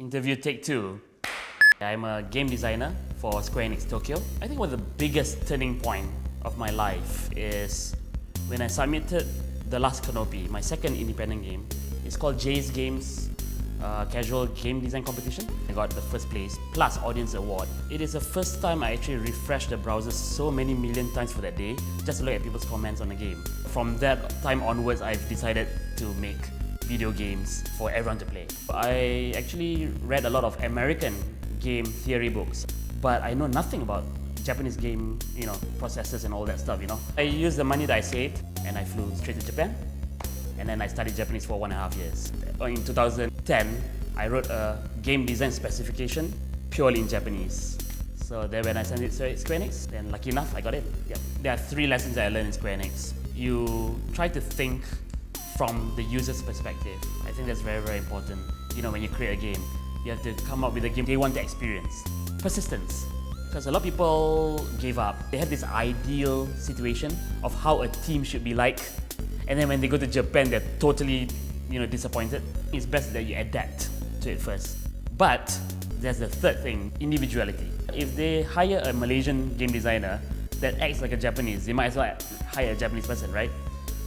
Interview take 2. I'm a game designer for Square Enix Tokyo. I think one of the biggest turning point of my life is when I submitted The Last Canopy, my second independent game. It's called Jay's Games Casual Game Design Competition. I got the first place plus audience award. It is the first time I actually refreshed the browser so many million times for that day just to look at people's comments on the game. From that time onwards, I've decided to make video games for everyone to play. I actually read a lot of American game theory books, but I know nothing about Japanese game, processes and all that stuff, I used the money that I saved and I flew straight to Japan, and then I studied Japanese for 1.5 years. In 2010, I wrote a game design specification purely in Japanese. So then when I sent it to Square Enix, then lucky enough, I got it. Yep. There are 3 lessons that I learned in Square Enix. You try to think from the user's perspective. I think that's very, very important. When you create a game, you have to come up with a game they want to experience. Persistence. Because a lot of people gave up. They had this ideal situation of how a team should be like, and then when they go to Japan, they're totally, disappointed. It's best that you adapt to it first. But there's the third thing, individuality. If they hire a Malaysian game designer that acts like a Japanese, they might as well hire a Japanese person, right?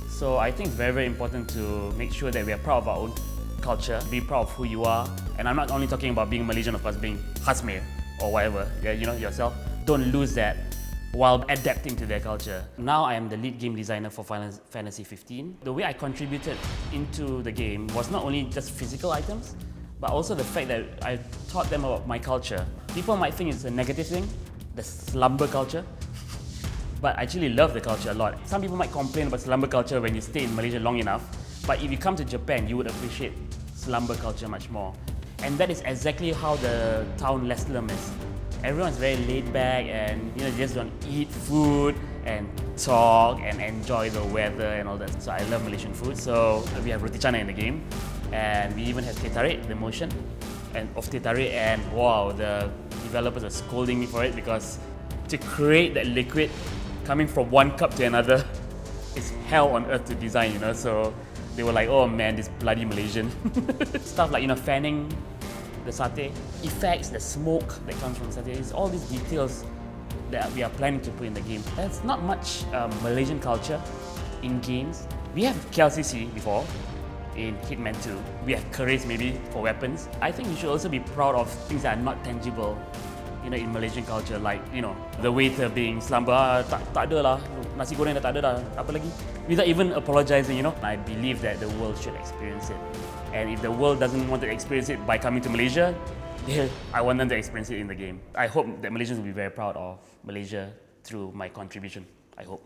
So I think it's very, very important to make sure that we are proud of our own culture, be proud of who you are. And I'm not only talking about being Malaysian, of course, being Hazmer or whatever, yourself. Don't lose that while adapting to their culture. Now I am the lead game designer for Final Fantasy 15. The way I contributed into the game was not only just physical items, but also the fact that I taught them about my culture. People might think it's a negative thing, the slumber culture, but I actually love the culture a lot. Some people might complain about slumber culture when you stay in Malaysia long enough, but if you come to Japan, you would appreciate slumber culture much more. And that is exactly how the town Leslam is. Everyone's very laid back and they just want to eat food and talk and enjoy the weather and all that. So I love Malaysian food. So we have roti canai in the game, and we even have teh tarik, the motion of teh tarik, and wow, the developers are scolding me for it because to create that liquid coming from one cup to another is hell on earth to design, so they were like, oh man, this bloody Malaysian. Stuff like, fanning the satay, effects, the smoke that comes from satay, it's all these details that we are planning to put in the game. There's not much Malaysian culture in games. We have KLCC before, in Hitman 2. We have keris maybe for weapons. I think we should also be proud of things that are not tangible, in Malaysian culture, like, the waiter being slumber, tak ada lah, nasi goreng dah tak ada dah, apa lagi? Without even apologizing, I believe that the world should experience it. And if the world doesn't want to experience it by coming to Malaysia, I want them to experience it in the game. I hope that Malaysians will be very proud of Malaysia through my contribution, I hope.